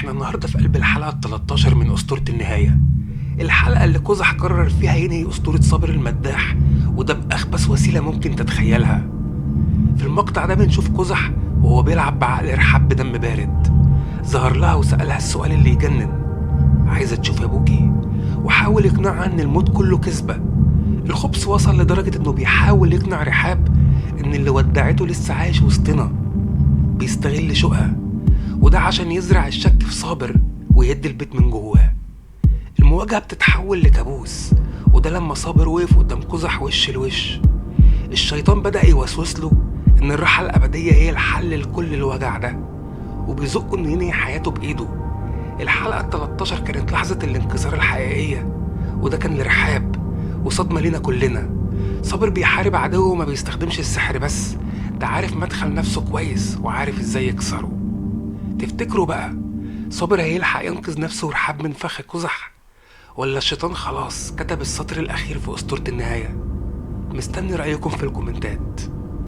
احنا النهاردة في قلب الحلقة ال13 من أسطورة النهاية، الحلقة اللي قزح قرر فيها ينهي أسطورة صابر المداح، وده بأخبث وسيلة ممكن تتخيلها. في المقطع ده بنشوف قزح وهو بيلعب بعقل رحاب بدم بارد. ظهر لها وسألها السؤال اللي يجنن: عايزة تشوف أبوكي؟ وحاول يقنعها إن الموت كله كذبة. الخبث وصل لدرجة إنه بيحاول يقنع رحاب إن اللي ودعته لسه عايش وسطنا، بيستغل شوقها، وده عشان يزرع الشك في صابر ويهد البيت من جواه. المواجهة بتتحول لكابوس، وده لما صابر وقف قدام قزح وش لوش. الشيطان بدأ يوسوس له إن الراحة الأبدية هي الحل لكل الوجع ده، وبيزقه إنه ينهي حياته بإيده. الحلقة ال13 كانت لحظة الانكسار الحقيقية، وده كان لرحاب وصدمة لينا كلنا. صابر بيحارب عدوه وما بيستخدمش السحر بس، ده عارف مدخل نفسه كويس وعارف ازاي يكسره. تفتكروا بقى صابر هيلحق ينقذ نفسه ورحاب من فخ قزح، ولا الشيطان خلاص كتب السطر الأخير في أسطورة النهاية؟ مستني رأيكم في الكومنتات.